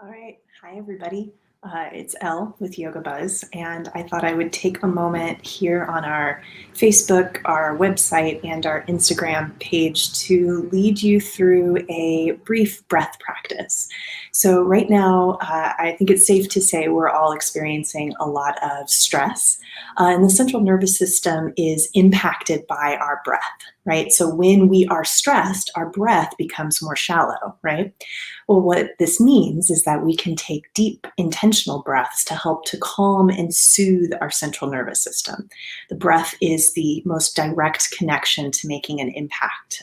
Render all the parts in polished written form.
All right. Hi, everybody. It's Elle with Yoga Buzz, and I thought I would take a moment here on our Facebook, our website, and our Instagram page to lead you through a brief breath practice. So, right now, I think it's safe to say we're all experiencing a lot of stress, and the central nervous system is impacted by our breath, right? So, when we are stressed, our breath becomes more shallow, right? Well, what this means is that we can take deep, intentional breaths to help to calm and soothe our central nervous system. The breath is the most direct connection to making an impact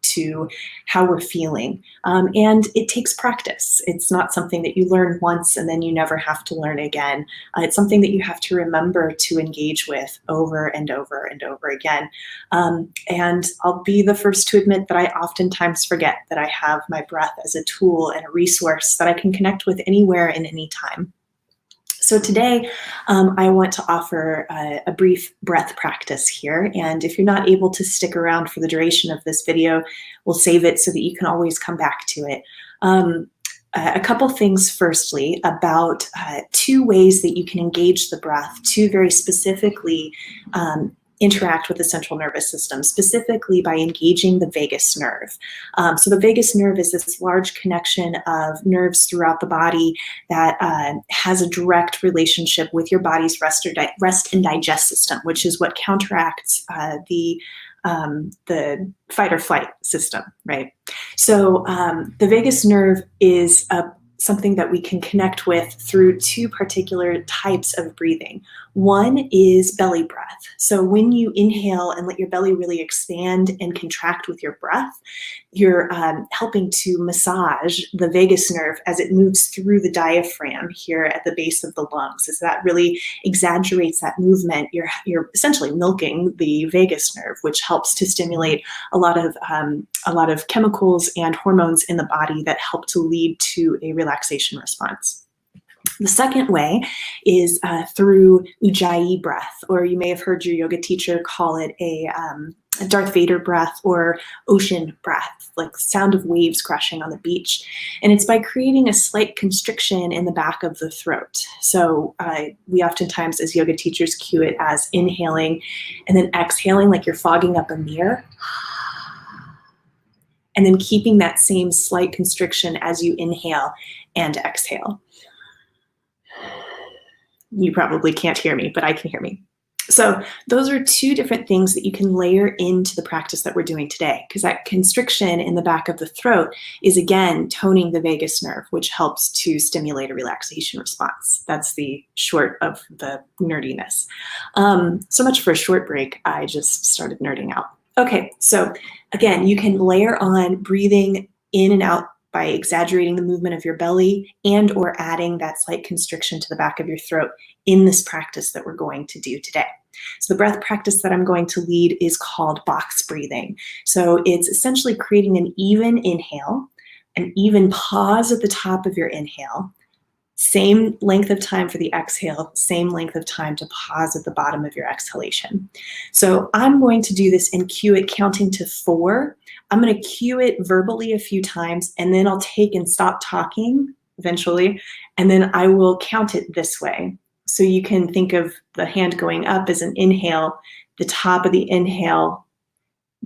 to how we're feeling. And it takes practice. It's not something that you learn once and then you never have to learn again. It's something that you have to remember to engage with over and over and over again. And I'll be the first to admit that I oftentimes forget that I have my breath as a tool and a resource that I can connect with anywhere and anytime. So today, I want to offer a brief breath practice here. And if you're not able to stick around for the duration of this video, we'll save it so that you can always come back to it. A couple things firstly about two ways that you can engage the breath to very specifically interact with the central nervous system, specifically by engaging the vagus nerve. So the vagus nerve is this large connection of nerves throughout the body that has a direct relationship with your body's rest and digest system, which is what counteracts the fight or flight system, right? So the vagus nerve is something that we can connect with through two particular types of breathing. One is belly breath. So when you inhale and let your belly really expand and contract with your breath, you're helping to massage the vagus nerve as it moves through the diaphragm here at the base of the lungs. As that really exaggerates that movement, you're essentially milking the vagus nerve, which helps to stimulate a lot of chemicals and hormones in the body that help to lead to a relaxation response. The second way is through Ujjayi breath, or you may have heard your yoga teacher call it a Darth Vader breath or ocean breath, like sound of waves crashing on the beach. And it's by creating a slight constriction in the back of the throat. So we oftentimes as yoga teachers cue it as inhaling and then exhaling like you're fogging up a mirror. And then keeping that same slight constriction as you inhale and exhale. You probably can't hear me, but I can hear me. So those are two different things that you can layer into the practice that we're doing today, because that constriction in the back of the throat is, again, toning the vagus nerve, which helps to stimulate a relaxation response. That's the short of the nerdiness. So much for a short break. I just started nerding out. Okay, so again, you can layer on breathing in and out by exaggerating the movement of your belly and or adding that slight constriction to the back of your throat in this practice that we're going to do today. So the breath practice that I'm going to lead is called box breathing. So it's essentially creating an even inhale, an even pause at the top of your inhale, same length of time for the exhale, same length of time to pause at the bottom of your exhalation. So I'm going to do this and cue it counting to 4. I'm going to cue it verbally a few times, and then I'll take and stop talking eventually, and then I will count it this way. So you can think of the hand going up as an inhale, the top of the inhale,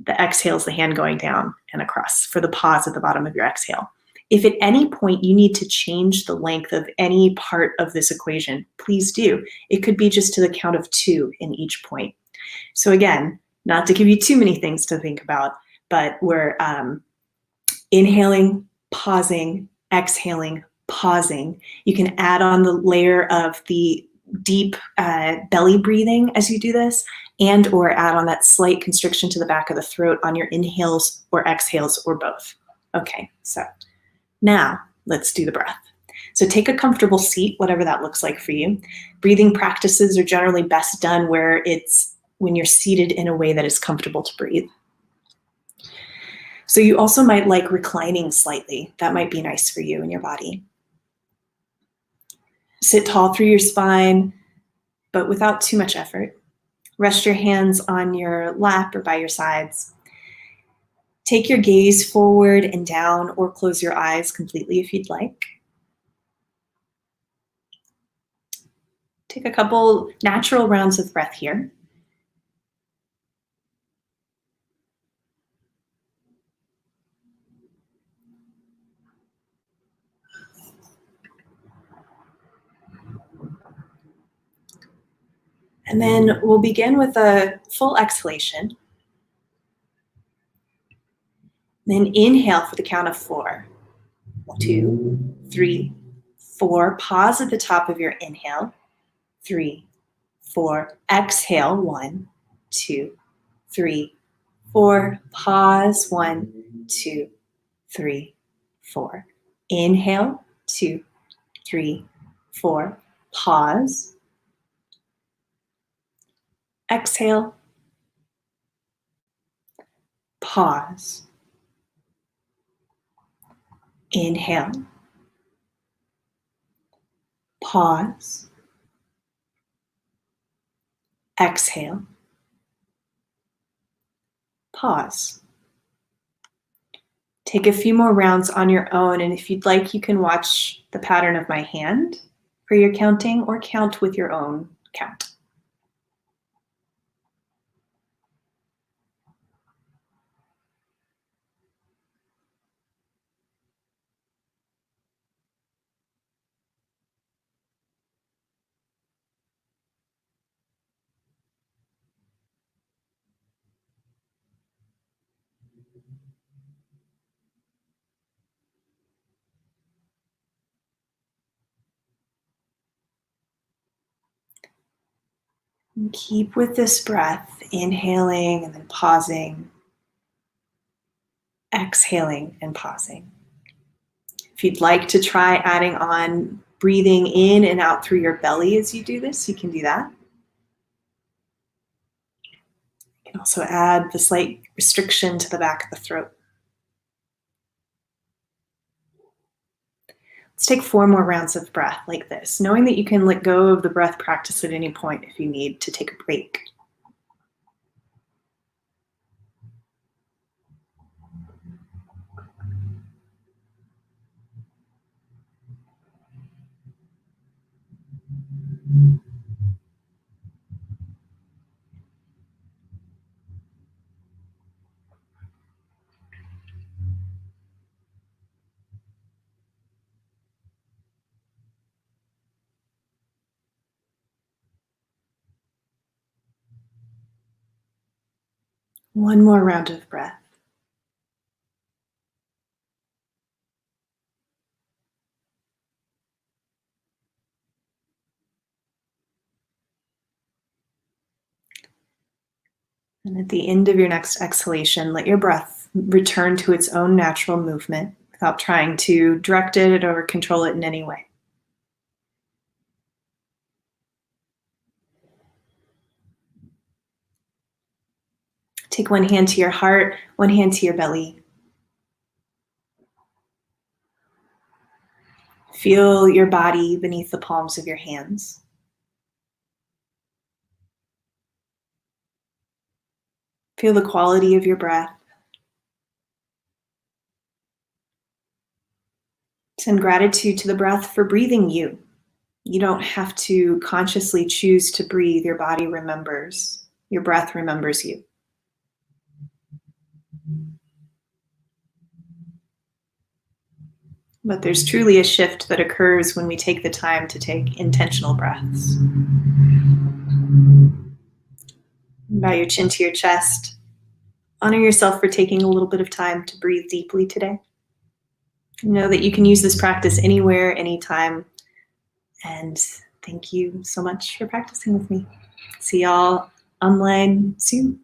the exhale is the hand going down and across for the pause at the bottom of your exhale. If at any point you need to change the length of any part of this equation, please do. It could be just to the count of 2 in each point. So again, not to give you too many things to think about, but we're inhaling, pausing, exhaling, pausing. You can add on the layer of the deep belly breathing as you do this, and or add on that slight constriction to the back of the throat on your inhales or exhales or both. Okay, so now let's do the breath. So take a comfortable seat, whatever that looks like for you. Breathing practices are generally best done when you're seated in a way that is comfortable to breathe. So you also might like reclining slightly. That might be nice for you and your body. Sit tall through your spine, but without too much effort. Rest your hands on your lap or by your sides. Take your gaze forward and down, or close your eyes completely if you'd like. Take a couple natural rounds of breath here. And then we'll begin with a full exhalation. Then inhale for the count of 4. 2, 3, 4. Pause at the top of your inhale. 3, 4. Exhale. 1, 2, 3, 4. Pause. 1, 2, 3, 4. Inhale. 2, 3, 4. Pause. Exhale. Pause. Inhale. Pause. Exhale. Pause. Take a few more rounds on your own, and if you'd like, you can watch the pattern of my hand for your counting or count with your own count. And keep with this breath, inhaling and then pausing, exhaling and pausing. If you'd like to try adding on breathing in and out through your belly as you do this, you can do that. You can also add the slight restriction to the back of the throat. Let's take 4 more rounds of breath like this, knowing that you can let go of the breath practice at any point if you need to take a break. One more round of breath. And at the end of your next exhalation, let your breath return to its own natural movement without trying to direct it or control it in any way. Take one hand to your heart, one hand to your belly. Feel your body beneath the palms of your hands. Feel the quality of your breath. Send gratitude to the breath for breathing you. You don't have to consciously choose to breathe. Your body remembers. Your breath remembers you. But there's truly a shift that occurs when we take the time to take intentional breaths. Bow your chin to your chest. Honor yourself for taking a little bit of time to breathe deeply today. Know that you can use this practice anywhere, anytime. And thank you so much for practicing with me. See y'all online soon.